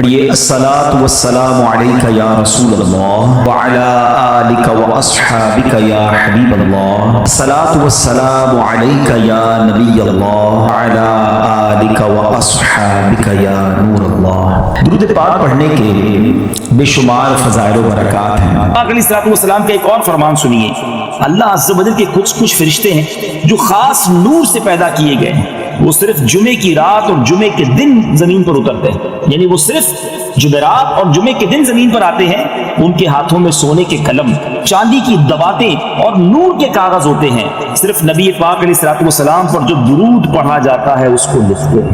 پڑھیے الصلاۃ والسلام علیک یا رسول اللہ وعلی آلک واصحابک یا حبیب اللہ، الصلاۃ والسلام علیک یا نبی اللہ وعلی آلک واصحابک یا نور اللہ۔ درود پاک پڑھنے کے بے شمار فضائل و برکات ہیں۔ پاک علیہ الصلوۃ والسلام کا ایک اور فرمان سنیے۔ اللہ عز و جل کے کچھ فرشتے ہیں جو خاص نور سے پیدا کیے گئے ہیں، وہ صرف جمعے کی رات اور جمعے کے دن زمین پر اترتے ہیں، یعنی وہ صرف جمعرات اور جمعے کے دن زمین پر آتے ہیں۔ ان کے ہاتھوں میں سونے کے قلم، چاندی کی دواتیں اور نور کے کاغذ ہوتے ہیں۔ صرف نبی پاک علیہ الصلوۃ والسلام پر جو درود پڑھا جاتا ہے اس کو لکھتے ہیں۔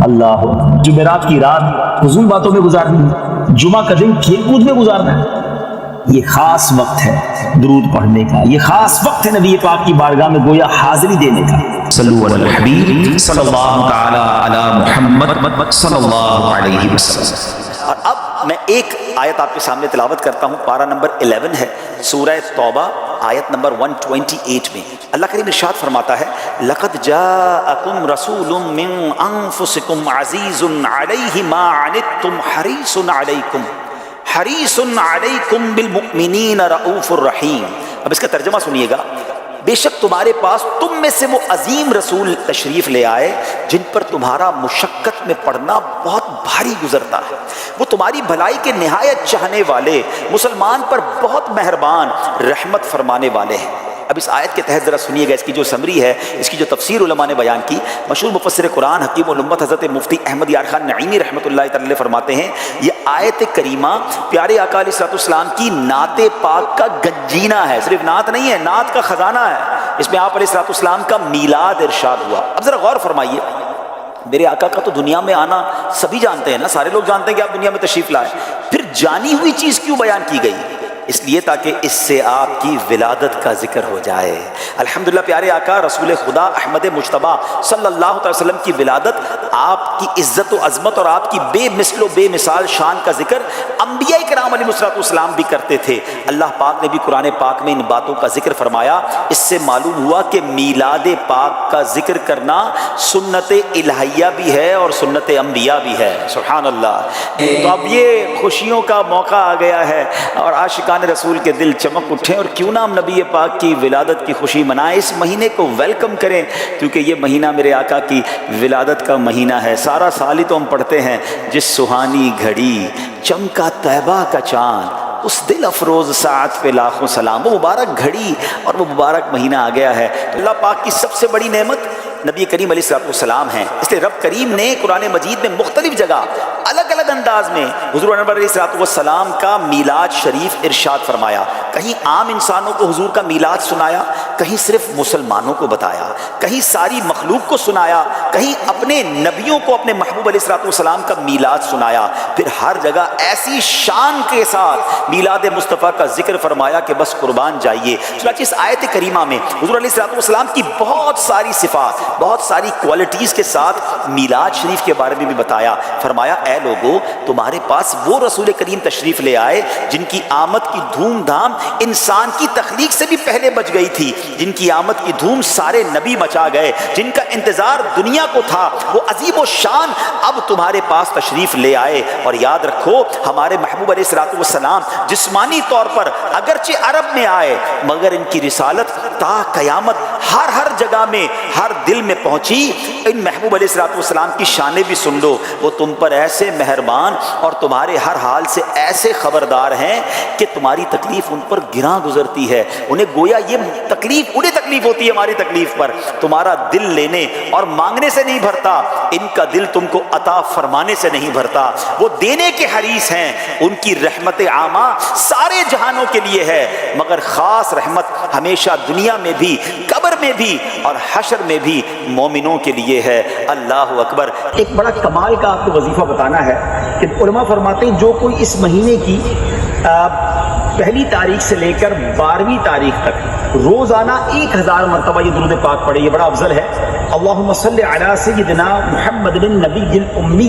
اللہ جمعرات کی رات فضول باتوں میں گزارنی ہے، جمعہ کا دن کھیل کود میں گزارنا ہے۔ یہ خاص وقت ہے درود پڑھنے کا، یہ خاص وقت ہے نبی پاک کی بارگاہ میں گویا حاضری دینے کا۔ صلو علی الحبیب صلی اللہ تعالی علی محمد صلی اللہ علیہ وسلم۔ اور اب میں ایک آیت آپ کے سامنے تلاوت کرتا ہوں، پارہ نمبر 11 ہے، سورہ توبہ آیت نمبر 128 میں اللہ کریم ارشاد فرماتا ہے، لَقَدْ جَاءَكُمْ رَسُولٌ مِّنْ أَنفُسِكُمْ عَزِيزٌ عَلَيْهِ مَا عَنِتُّمْ حَرِيصٌ عَلَيْكُمْ بِالْمُؤْمِنِينَ رَءُوفٌ رَحِيمٌ۔ اب اس کا ترجمہ سنیے گا، بے شک تمہارے پاس تم میں سے وہ عظیم رسول تشریف لے آئے جن پر تمہارا مشقت میں پڑنا بہت بھاری گزرتا ہے، وہ تمہاری بھلائی کے نہایت چاہنے والے، مسلمان پر بہت مہربان، رحمت فرمانے والے ہیں۔ اب اس آیت کے تحت ذرا سنیے گا، اس کی جو سمری ہے، اس کی جو تفسیر علماء نے بیان کی۔ مشہور مفسر قرآن حکیم الامت حضرت مفتی احمد یار خان نعیمی رحمۃ اللہ تعالی فرماتے ہیں، یہ آیت کریمہ پیارے آقا علیہ الصلوۃ والسلام کی نعت پاک کا گنجینہ ہے، صرف نعت نہیں ہے، نعت کا خزانہ ہے۔ اس میں آپ علیہ الصلوۃ والسلام کا میلاد ارشاد ہوا۔ اب ذرا غور فرمائیے، میرے آقا کا تو دنیا میں آنا سبھی جانتے ہیں نا، سارے لوگ جانتے ہیں کہ آپ دنیا میں تشریف لائے، پھر جانی ہوئی چیز کیوں بیان کی گئی؟ اس لیے تاکہ اس سے آپ کی ولادت کا ذکر ہو جائے۔ الحمدللہ پیارے آقا رسول خدا احمد مجتبیٰ صلی اللہ علیہ وسلم کی ولادت، آپ کی عزت و عظمت اور آپ کی بے مثل و بے مثال شان کا ذکر انبیاء کرام علیہ السلام بھی کرتے تھے۔ اللہ پاک نے بھی قرآن پاک میں ان باتوں کا ذکر فرمایا۔ اس سے معلوم ہوا کہ میلاد پاک کا ذکر کرنا سنت الہیہ بھی ہے اور سنت انبیاء بھی ہے۔ سبحان اللہ۔ تو اب یہ خوشیوں کا موقع آ گیا ہے اور عاشقان رسول کے دل چمک اٹھیں، اور کیوں نہ ہم نبی پاک کی ولادت کی خوشی منائیں، اس مہینے کو ویلکم کریں، کیونکہ یہ مہینہ میرے آقا کی ولادت کا مہینہ ہے۔ سارا سال ہی تو ہم پڑھتے ہیں، جس سہانی گھڑی چمکا طیبہ کا چاند، اس دل افروز ساعت پہ لاکھوں سلام۔ وہ مبارک گھڑی اور وہ مبارک مہینہ آ گیا ہے۔ اللہ پاک کی سب سے بڑی نعمت نبی کریم علیہ السلام ہیں۔ اس لیے رب کریم نے قرآن مجید میں مختلف جگہ الگ الگ انداز میں حضور انور علیہ السلام کا میلاد شریف ارشاد فرمایا۔ کہیں عام انسانوں کو حضور کا میلاد سنایا، کہیں صرف مسلمانوں کو بتایا، کہیں ساری مخلوق کو سنایا، کہیں اپنے نبیوں کو اپنے محبوب علیہ السلام کا میلاد سنایا۔ پھر ہر جگہ ایسی شان کے ساتھ میلاد مصطفیٰ کا ذکر فرمایا کہ بس قربان جائیے۔ چنانچہ اس آیت کریمہ میں حضور علیہ السلام کی بہت ساری صفات، بہت ساری کوالٹیز کے ساتھ میلاد شریف کے بارے میں بھی بتایا۔ فرمایا، اے لوگو، تمہارے پاس وہ رسول کریم تشریف لے آئے جن کی آمد کی دھوم دھام انسان کی تخلیق سے بھی پہلے مچ گئی تھی، جن کی آمد کی دھوم سارے نبی مچا گئے، جن کا انتظار دنیا کو تھا، وہ عظیم و شان اب تمہارے پاس تشریف لے آئے۔ اور یاد رکھو، ہمارے محبوب علیہ السلام جسمانی طور پر اگرچہ عرب میں آئے، مگر ان کی رسالت تا قیامت ہر جگہ میں، ہر دل میں پہنچی۔ ان محبوب علیہ السلام کی شانیں بھی سن لو، وہ تم پر ایسے مہربان اور تمہارے ہر حال سے ایسے خبردار ہیں کہ تمہاری تکلیف ان پر گراں گزرتی ہے۔ انہیں گویا یہ تکلیف انہیں تکلیف ہوتی ہے ہماری تکلیف پر۔ تمہارا دل لینے اور مانگنے سے نہیں بھرتا، ان کا دل تم کو عطا فرمانے سے نہیں بھرتا۔ وہ دینے کے حریص ہیں، ان کی رحمت عامہ سارے جہانوں کے لیے ہے، مگر خاص رحمت ہمیشہ دنیا میں بھی، قبر میں بھی اور حشر میں بھی مومنوں کے لیے ہے۔ اللہ اکبر۔ ایک بڑا کمال کا آپ کو وظیفہ بتانا ہے کہ علماء فرماتے ہیں جو کوئی اس مہینے کی پہلی تاریخ سے لے کر 12ویں تاریخ تک روزانہ 1000 مرتبہ یہ درود پاک پڑھے، یہ بڑا افضل ہے۔ اللہم صلی علی سیدنا محمد النبی الامی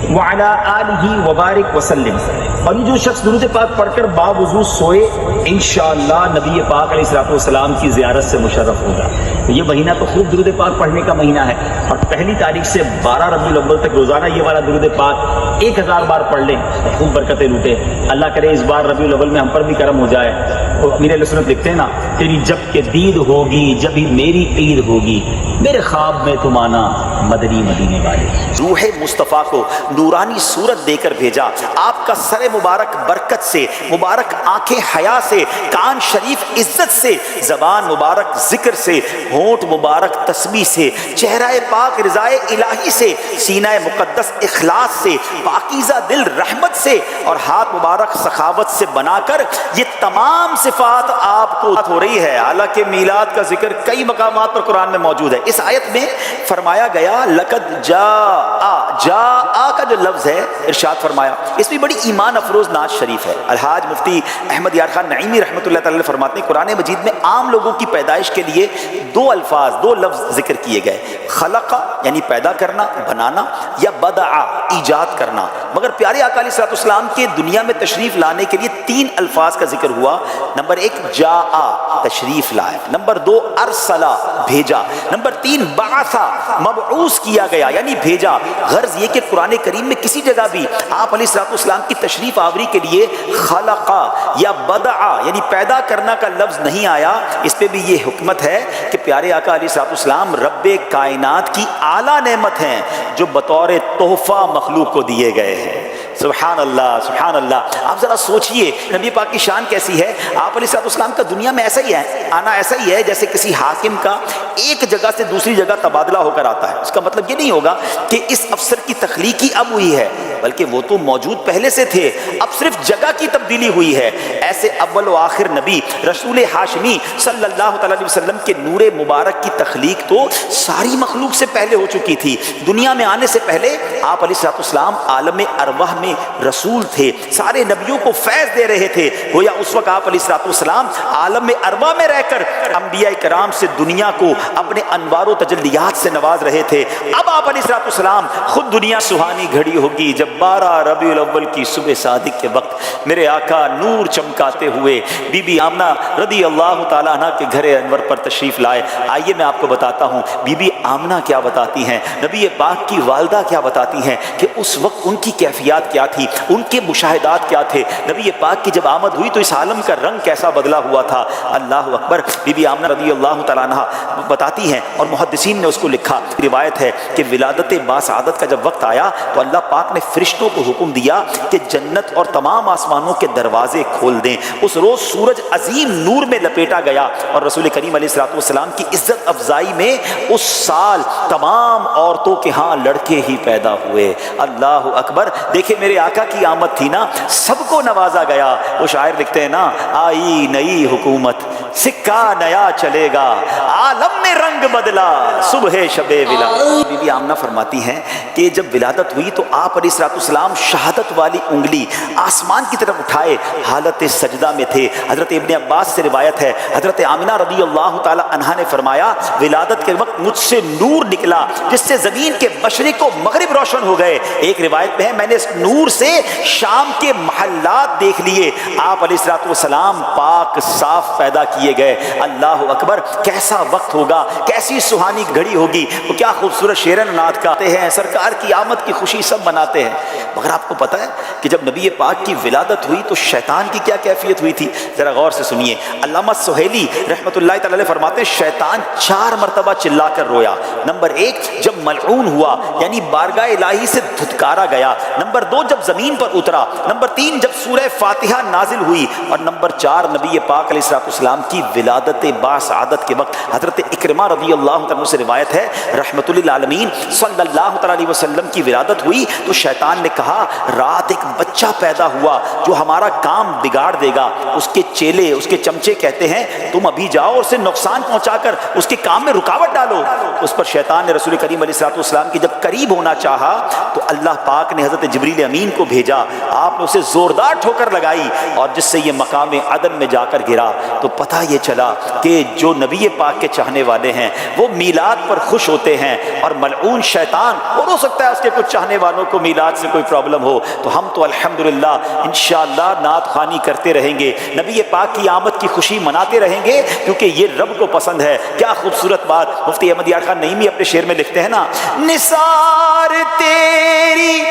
وعلی آلہ وبارک وسلم. اور یہ جو شخص درود پاک پڑھ کر باوضو سوئے انشاءاللہ نبی پاک علیہ الصلوۃ والسلام کی زیارت سے مشرف ہوگا. یہ مہینہ تو خوب درود پاک پڑھنے کا مہینہ ہے، اور پہلی تاریخ سے 12 ربیع الاول تک روزانہ یہ والا درود پاک 1000 بار پڑھ لیں اور خوب برکتیں لوٹیں. اللہ کرے اس بار ربیع الاول میں ہم پر بھی کرم ہو جائے. اور امیر علیہ سنت لکھتے ہیں نا، تیری جب کہ دید ہوگی جبھی میری عید ہوگی، میرے خواب میں تم آنا مدنی مدینے والے. روح مصطفیٰ کو نورانی صورت دے کر بھیجا. آپ کا سر مبارک برکت سے، مبارک آنکھیں حیا سے، کان شریف عزت سے، زبان مبارک ذکر سے، ہونٹ مبارک تسبیح سے، چہرہ پاک رضائے الہی سے، سینہ مقدس اخلاص سے، پاکیزہ دل رحمت سے، اور ہاتھ مبارک سخاوت سے بنا کر یہ تمام صفات آپ کو ہو رہی ہے. حالانکہ میلاد کا ذکر کئی مقامات پر قرآن میں موجود ہے. اس آیت میں فرمایا گیا لقد جاء کا جو لفظ ہے ارشاد فرمایا، اس میں بڑی ایمان افروز نعت شریف ہے. الحاج مفتی احمد یار خان نعیمی رحمۃ اللہ تعالی فرماتے ہیں قرآن مجید میں عام لوگوں کی پیدائش کے لیے دو لفظ ذکر کیے گئے، خلق یعنی پیدا کرنا بنانا، یا بدع ایجاد کرنا. مگر پیارے آقا علیہ الصلوۃ والسلام کے دنیا میں تشریف لانے کے لیے 3 الفاظ کا ذکر ہوا. نمبر 1 جاء تشریف لائے، نمبر 2 ارسلا بھیجا، نمبر 3 بعثا مبعوث کیا گیا یعنی بھیجا. غرض یہ کہ قرآن کریم میں کسی جگہ بھی آپ علیہ الصلوۃ والسلام کی تشریف آوری کے لیے خلقا یا بدعا یعنی پیدا کرنا کا لفظ نہیں آیا. اس پہ بھی یہ حکمت ہے کہ پیارے آقا علیہ الصلوۃ والسلام رب کائنات کی اعلیٰ نعمت ہیں جو بطور تحفہ مخلوق کو دیے گئے ہیں. سبحان اللہ سبحان اللہ. آپ ذرا سوچئے نبی پاک کی شان کیسی ہے. آپ علیہ الصلوۃ والسلام کا دنیا میں ایسا ہی ہے، آنا ایسا ہی ہے جیسے کسی حاکم کا ایک جگہ سے دوسری جگہ تبادلہ ہو کر آتا ہے. اس کا مطلب یہ نہیں ہوگا کہ اس افسر کی تخلیق ہی اب ہوئی ہے، بلکہ وہ تو موجود پہلے سے تھے، اب صرف جگہ کی تبدیلی ہوئی ہے. ایسے اول و آخر نبی رسول ہاشمی صلی اللہ تعالی علیہ وسلم کے نور مبارک کی تخلیق تو ساری مخلوق سے پہلے ہو چکی تھی. دنیا میں آنے سے پہلے آپ علیہ الصلوۃ والسلام عالم ارواح میں رسول تھے، سارے نبیوں کو فیض دے رہے تھے. گویا اس وقت آپ علیہ الصلوۃ والسلام عالم ارواح میں رہ کر انبیاء کرام سے دنیا کو اپنے انوار و تجلیات سے نواز رہے تھے. اب آپ علیہ الصلوۃ والسلام خود دنیا سہانی گھڑی ہوگی جب 12 ربیع الاول کی صبح صادق کے وقت میرے آقا نور چمکاتے ہوئے بی بی آمنہ رضی اللہ تعالیٰ عنہ کے گھر انور پر تشریف لائے. آئیے میں آپ کو بتاتا ہوں بی بی آمنہ کیا بتاتی ہیں، نبی پاک کی والدہ کیا بتاتی ہیں کہ اس وقت ان کی کیفیات کیا تھی، ان کے مشاہدات کیا تھے. نبی پاک کی جب آمد ہوئی تو اس عالم کا رنگ کیسا بدلا ہوا تھا. اللہ اکبر. بی بی آمنہ رضی اللہ تعالیٰ عنہ بتاتی ہیں اور محدثین نے اس کو لکھا. روایت ہے کہ ولادت باسعادت کا جب وقت آیا تو اللہ پاک نے فرشتوں کو حکم دیا کہ جنت اور تمام آسمانوں کے دروازے کھول دیں. اس روز سورج عظیم نور میں لپیٹا گیا اور رسول کریم علیہ الصلوۃ والسلام کی عزت افزائی میں اس سال تمام عورتوں کے ہاں لڑکے ہی پیدا ہوئے. اللہ اکبر. دیکھیں میرے آقا کی آمد تھی نا، سب کو نوازا گیا. وہ شاعر لکھتے ہیں نا، آئی نئی حکومت سکہ نیا چلے گا، عالم میں رنگ بدلا صبح شب ولادت. بی بی آمنہ فرماتی ہیں کہ جب ولادت ہوئی تو آپ علیہ الصلوۃ والسلام شہادت والی انگلی آسمان کی طرف اٹھائے حالت سجدہ میں تھے. حضرت ابن عباس سے روایت ہے حضرت آمنہ رضی اللہ تعالی عنہا نے فرمایا ولادت کے وقت مجھ سے نور نکلا جس سے زمین کے مشرق و مغرب روشن ہو گئے. ایک روایت میں ہے میں نے اس نور سے شام کے محلات دیکھ لیے. آپ علیہ الصلوۃ والسلام پاک صاف پیدا کیے گئے. اللہ اکبر. کیسا وقت ہوگا، کیسی سہانی گھڑی ہوگی. وہ کیا خوبصورت شعر نعت گاتے ہیں، سرکار کی آمد کی خوشی سب مناتے ہیں. مگر آپ کو پتہ ہے کہ جب نبی پاک کی ولادت ہوئی تو شیطان کی کیا کیفیت ہوئی تھی؟ ذرا غور سے سنیے. علامہ سہیلی رحمۃ اللہ تعالی علیہ فرماتے ہیں شیطان 4 مرتبہ چلا کر رویا. نمبر 1 جب ملعون ہوا یعنی بارگاہ الہی سے دھتکارا گیا. نمبر 2 جب زمین پر اترا. نمبر 3 جب سورہ فاتحہ نازل ہوئی. اور نمبر 4 نبی پاک علیہ الصلوۃ والسلام کی ولادت باسعادت کے وقت حضرت اکرمہ رضی اللہ عنہ سے روایت ہے رحمۃ للعالمین صلی اللہ تعالی علیہ وسلم کی ولادت ہوئی تو شیطان نے کہا رات ایک بچہ پیدا ہوا جو ہمارا کام بگاڑ دے گا. اس کے چیلے اس کے چمچے کہتے ہیں تم ابھی جاؤ اور اسے نقصان پہنچا کر اس کے کام میں رکاوٹ ڈالو. اس پر شیطان نے رسول کریم علیہ الصلوۃ والسلام کی جب قریب ہونا چاہا تو اللہ پاک نے حضرت جبریل امین کو بھیجا. آپ نے اسے زوردار ٹھوکر لگائی اور جس سے یہ مقام عدن میں جا کر گرا. تو پتہ یہ چلا کہ جو نبی پاک کے چاہنے والے ہیں وہ میلاد پر خوش ہوتے ہیں، اور ملعون شیطان، اور ہو سکتا ہے اس کے کچھ چاہنے والوں کو میلاد سے کوئی پرابلم ہو، تو ہم تو الحمدللہ انشاءاللہ نعت خوانی کرتے رہیں گے، نبی پاک کی آمد کی خوشی مناتے رہیں گے، کیونکہ یہ رب کو پسند ہے۔ کیا خوبصورت بات مفتی احمد یار خان نعیمی اپنے شعر میں لکھتے ہیں نا، نثار تیری